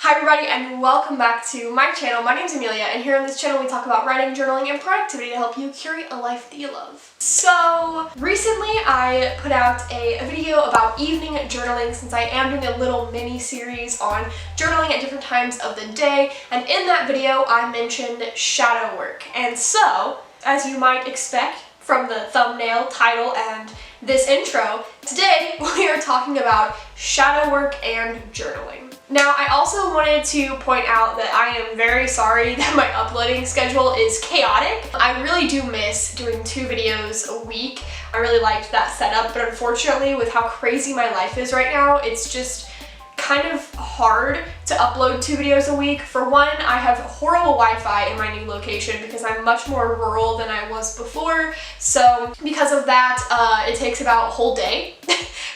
Hi everybody and welcome back to my channel. My name is Amelia and here on this channel we talk about writing, journaling, and productivity to help you curate a life that you love. So recently I put out a video about evening journaling since I am doing a little mini series on journaling at different times of the day, and in that video I mentioned shadow work. And so, as you might expect from the thumbnail, title, and this intro, today we are talking about shadow work and journaling. Now, I also wanted to point out that I am very sorry that my uploading schedule is chaotic. I really do miss doing 2 videos a week. I really liked that setup, but unfortunately with how crazy my life is right now, it's just kind of hard to upload 2 videos a week. For one, I have horrible Wi-Fi in my new location because I'm much more rural than I was before. So because of that, it takes about a whole day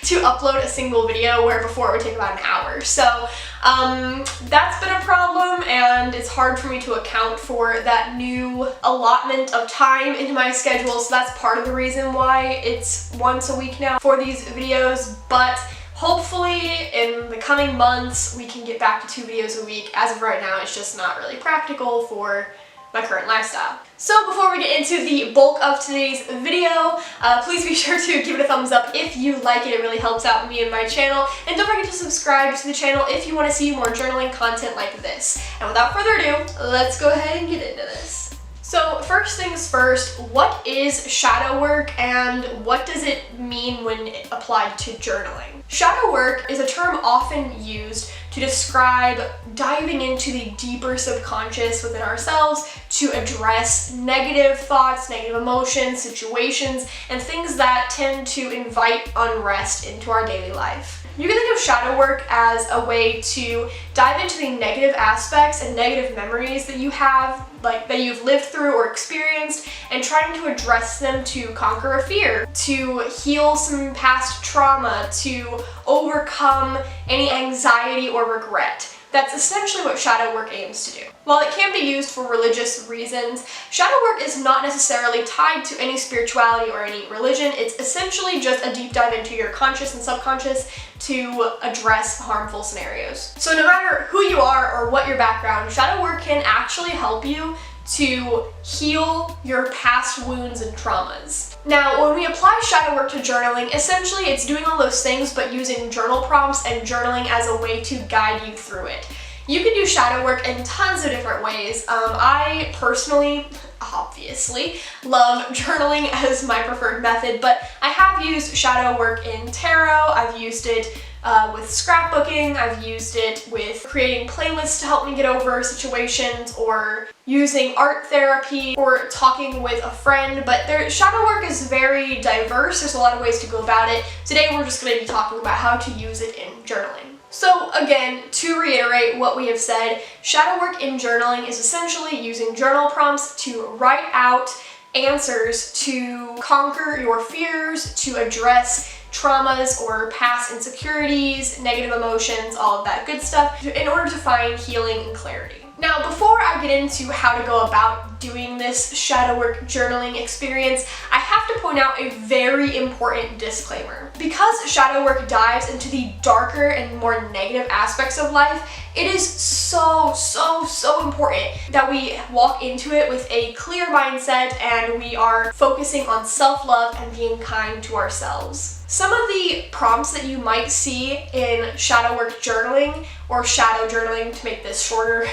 to upload a single video, where before it would take about an hour. So that's been a problem, and it's hard for me to account for that new allotment of time in my schedule. So that's part of the reason why it's once a week now for these videos. But hopefully in the coming months we can get back to 2 videos a week. As of right now, it's just not really practical for my current lifestyle. So before we get into the bulk of today's video, please be sure to give it a thumbs up if you like it. It really helps out me and my channel. And don't forget to subscribe to the channel if you want to see more journaling content like this. And without further ado, let's go ahead and get into this. So first things first, what is shadow work and what does it mean when applied to journaling? Shadow work is a term often used to describe diving into the deeper subconscious within ourselves to address negative thoughts, negative emotions, situations, and things that tend to invite unrest into our daily life. You can think of shadow work as a way to dive into the negative aspects and negative memories that you have, like that you've lived through or experienced, and trying to address them to conquer a fear, to heal some past trauma, to overcome any anxiety or regret. That's essentially what shadow work aims to do. While it can be used for religious reasons, shadow work is not necessarily tied to any spirituality or any religion. It's essentially just a deep dive into your conscious and subconscious to address harmful scenarios. So no matter who you are or what your background, shadow work can actually help you to heal your past wounds and traumas. Now, when we apply shadow work to journaling, essentially it's doing all those things but using journal prompts and journaling as a way to guide you through it. You can do shadow work in tons of different ways. I personally, obviously, love journaling as my preferred method, but I have used shadow work in tarot. I've used it with scrapbooking. I've used it with creating playlists to help me get over situations, or using art therapy, or talking with a friend. But shadow work is very diverse. There's a lot of ways to go about it. Today we're just going to be talking about how to use it in journaling. So again, to reiterate what we have said, shadow work in journaling is essentially using journal prompts to write out answers to conquer your fears, to address traumas or past insecurities, negative emotions, all of that good stuff, in order to find healing and clarity. Now, before I get into how to go about doing this shadow work journaling experience, I have to point out a very important disclaimer. Because shadow work dives into the darker and more negative aspects of life, it is so important that we walk into it with a clear mindset and we are focusing on self-love and being kind to ourselves. Some of the prompts that you might see in shadow work journaling, or shadow journaling to make this shorter,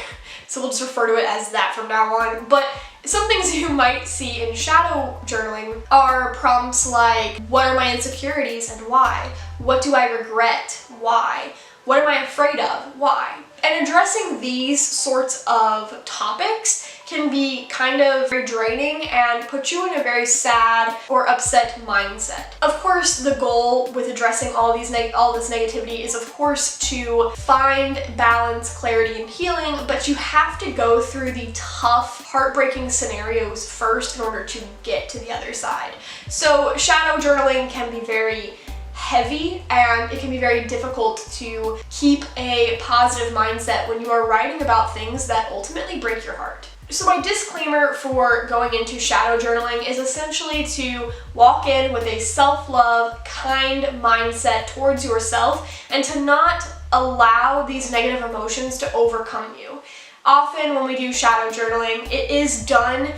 so we'll just refer to it as that from now on, but some things you might see in shadow journaling are prompts like, what are my insecurities and why? What do I regret? Why? What am I afraid of? Why? And addressing these sorts of topics can be kind of very draining and put you in a very sad or upset mindset. Of course, the goal with addressing all this negativity is, of course, to find balance, clarity, and healing, but you have to go through the tough, heartbreaking scenarios first in order to get to the other side. So shadow journaling can be very heavy, and it can be very difficult to keep a positive mindset when you are writing about things that ultimately break your heart. So my disclaimer for going into shadow journaling is essentially to walk in with a self-love, kind mindset towards yourself, and to not allow these negative emotions to overcome you. Often when we do shadow journaling, it is done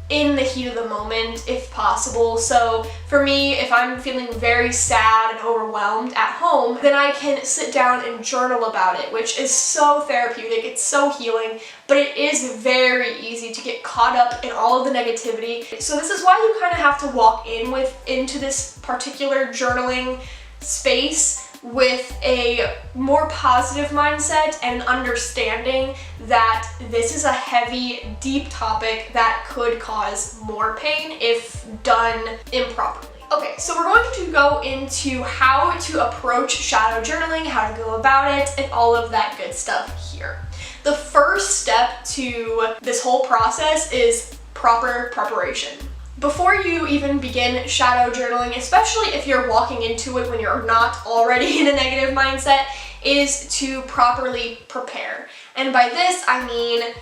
in the heat of the moment if possible. So for me, if I'm feeling very sad and overwhelmed at home, then I can sit down and journal about it, which is so therapeutic, it's so healing, but it is very easy to get caught up in all of the negativity. So this is why you kind of have to walk into this particular journaling space with a more positive mindset and understanding that this is a heavy, deep topic that could cause more pain if done improperly. Okay, so we're going to go into how to approach shadow journaling, how to go about it, and all of that good stuff here. The first step to this whole process is proper preparation. Before you even begin shadow journaling, especially if you're walking into it when you're not already in a negative mindset, is to properly prepare. And by this, I mean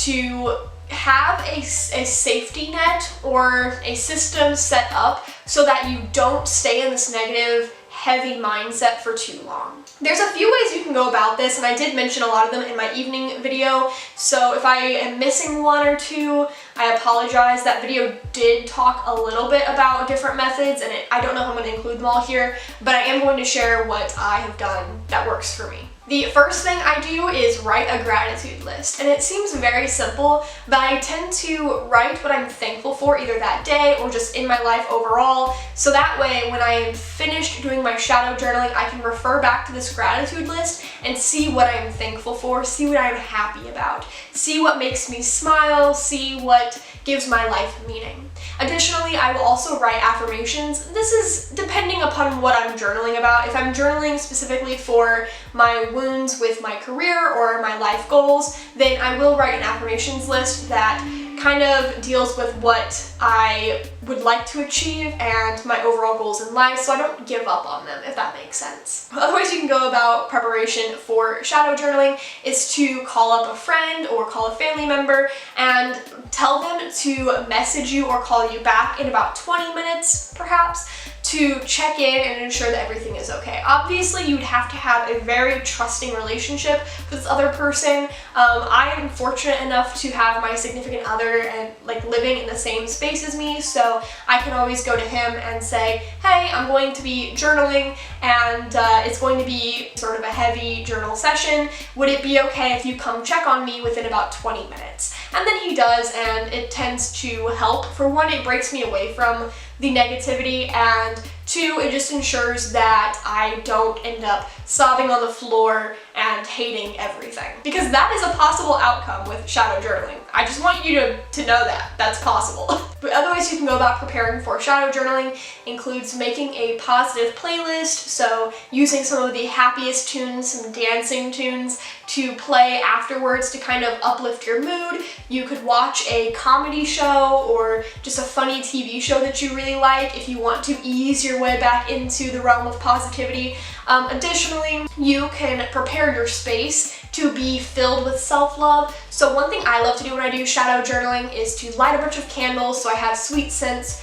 to have a safety net or a system set up so that you don't stay in this negative, heavy mindset for too long. There's a few ways you can go about this, and I did mention a lot of them in my evening video, so if I am missing one or two, I apologize. That video did talk a little bit about different methods, and I don't know if I'm going to include them all here, but I am going to share what I have done that works for me. The first thing I do is write a gratitude list, and it seems very simple, but I tend to write what I'm thankful for either that day or just in my life overall, so that way when I am finished doing my shadow journaling, I can refer back to this gratitude list and see what I'm thankful for, see what I'm happy about, see what makes me smile, see what gives my life meaning. Additionally, I will also write affirmations. This is depending upon what I'm journaling about. If I'm journaling specifically for my wounds with my career or my life goals, then I will write an affirmations list that kind of deals with what I would like to achieve and my overall goals in life, so I don't give up on them, if that makes sense. Other ways you can go about preparation for shadow journaling is to call up a friend or call a family member and tell them to message you or call you back in about 20 minutes, perhaps, to check in and ensure that everything is okay. Obviously, you'd have to have a very trusting relationship with this other person. I am fortunate enough to have my significant other and living in the same space as me, so I can always go to him and say, hey, I'm going to be journaling and it's going to be sort of a heavy journal session. Would it be okay if you come check on me within about 20 minutes? And then he does, and it tends to help. For one, it breaks me away from the negativity, and two, it just ensures that I don't end up sobbing on the floor and hating everything. Because that is a possible outcome with shadow journaling. I just want you to know that that's possible. But other ways you can go about preparing for shadow journaling includes making a positive playlist, so using some of the happiest tunes, some dancing tunes to play afterwards to kind of uplift your mood. You could watch a comedy show or just a funny TV show that you really like if you want to ease your way back into the realm of positivity. Additionally, you can prepare your space to be filled with self-love. So one thing I love to do when I do shadow journaling is to light a bunch of candles so I have sweet scents,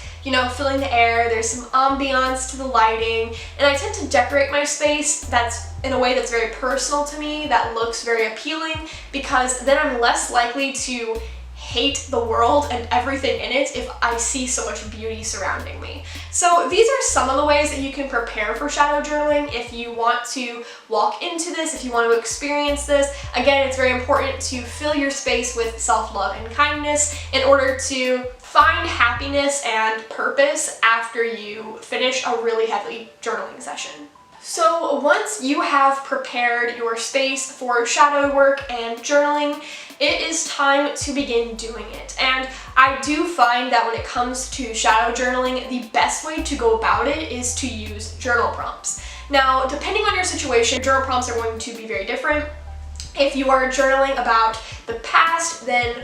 filling the air. There's some ambiance to the lighting, and I tend to decorate my space that's in a way that's very personal to me, that looks very appealing, because then I'm less likely to hate the world and everything in it if I see so much beauty surrounding me. So these are some of the ways that you can prepare for shadow journaling if you want to walk into this, if you want to experience this. Again, it's very important to fill your space with self-love and kindness in order to find happiness and purpose after you finish a really heavy journaling session. So once you have prepared your space for shadow work and journaling, it is time to begin doing it. And I do find that when it comes to shadow journaling, the best way to go about it is to use journal prompts. Now, depending on your situation, journal prompts are going to be very different. If you are journaling about the past, then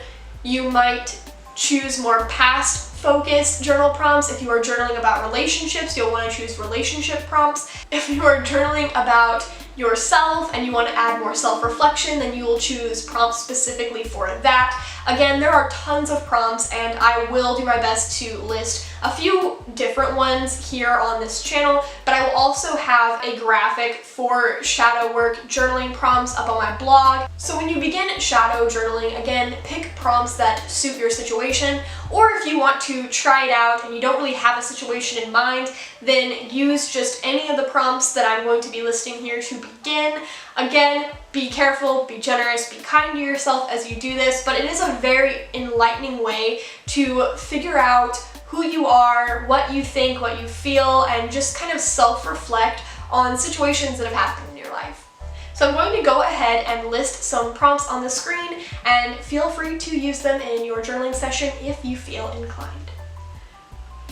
you might choose more past focused journal prompts. If you are journaling about relationships, you'll want to choose relationship prompts. If you are journaling about yourself and you want to add more self-reflection, then you will choose prompts specifically for that. Again, there are tons of prompts and I will do my best to list a few different ones here on this channel, but I will also have a graphic for shadow work journaling prompts up on my blog. So when you begin shadow journaling, again, pick prompts that suit your situation, or if you want to try it out and you don't really have a situation in mind, then use just any of the prompts that I'm going to be listing here to begin. Again, be careful, be generous, be kind to yourself as you do this, but it is a very enlightening way to figure out who you are, what you think, what you feel, and just kind of self-reflect on situations that have happened in your life. So I'm going to go ahead and list some prompts on the screen, and feel free to use them in your journaling session if you feel inclined.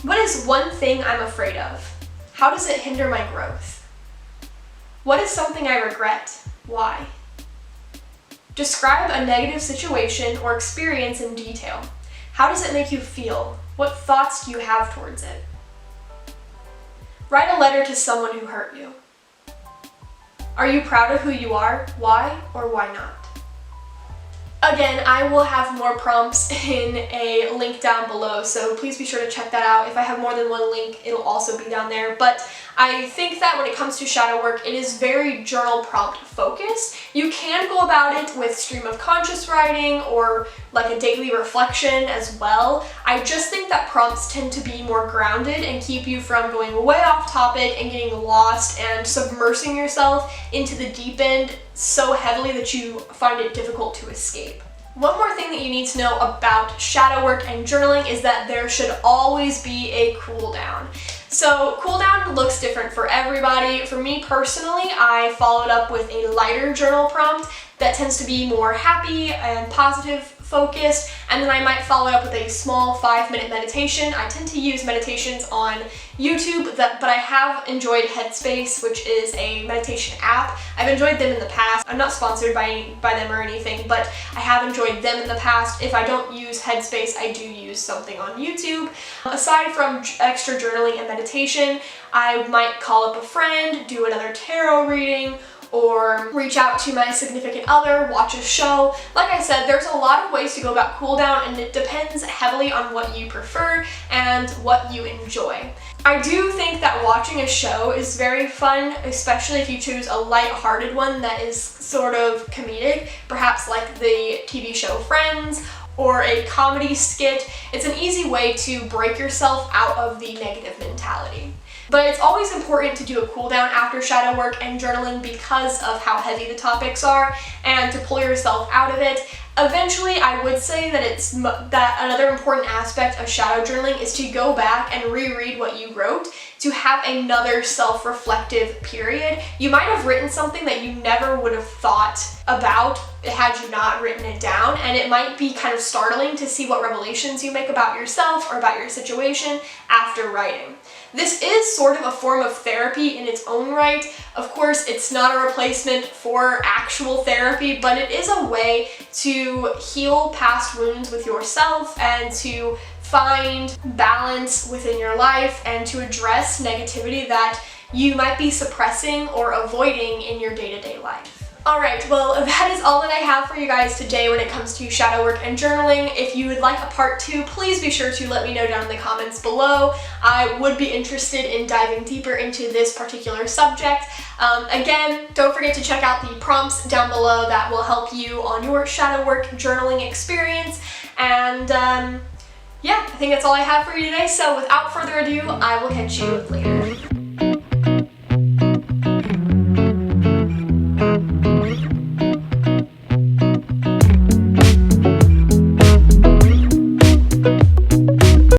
What is one thing I'm afraid of? How does it hinder my growth? What is something I regret? Why? Describe a negative situation or experience in detail. How does it make you feel? What thoughts do you have towards it? Write a letter to someone who hurt you. Are you proud of who you are? Why or why not? Again, I will have more prompts in a link down below, so please be sure to check that out. If I have more than one link, it'll also be down there. But I think that when it comes to shadow work, it is very journal prompt focused. You can go about it with stream of conscious writing or like a daily reflection as well. I just think that prompts tend to be more grounded and keep you from going way off topic and getting lost and submersing yourself into the deep end so heavily that you find it difficult to escape. One more thing that you need to know about shadow work and journaling is that there should always be a cool down. So cool down looks different for everybody. For me personally, I followed up with a lighter journal prompt that tends to be more happy and positive focused, and then I might follow up with a small 5-minute meditation. I tend to use meditations on YouTube, but I have enjoyed Headspace, which is a meditation app. I've enjoyed them in the past. I'm not sponsored by them or anything, but I have enjoyed them in the past. If I don't use Headspace, I do use something on YouTube. Aside from extra journaling and meditation, I might call up a friend, do another tarot reading, or reach out to my significant other, watch a show. Like I said, there's a lot of ways to go about cool down, and it depends heavily on what you prefer and what you enjoy. I do think that watching a show is very fun, especially if you choose a light-hearted one that is sort of comedic, perhaps like the TV show Friends or a comedy skit. It's an easy way to break yourself out of the negative mentality. But it's always important to do a cool down after shadow work and journaling because of how heavy the topics are, and to pull yourself out of it. Eventually, I would say that another important aspect of shadow journaling is to go back and reread what you wrote, to have another self-reflective period. You might have written something that you never would have thought about had you not written it down, and it might be kind of startling to see what revelations you make about yourself or about your situation after writing. This is sort of a form of therapy in its own right. Of course, it's not a replacement for actual therapy, but it is a way to heal past wounds with yourself and to find balance within your life and to address negativity that you might be suppressing or avoiding in your day-to-day life. Alright, well that is all that I have for you guys today when it comes to shadow work and journaling. If you would like a part 2, please be sure to let me know down in the comments below. I would be interested in diving deeper into this particular subject. Again, don't forget to check out the prompts down below that will help you on your shadow work journaling experience. And yeah, I think that's all I have for you today, so without further ado, I will catch you later.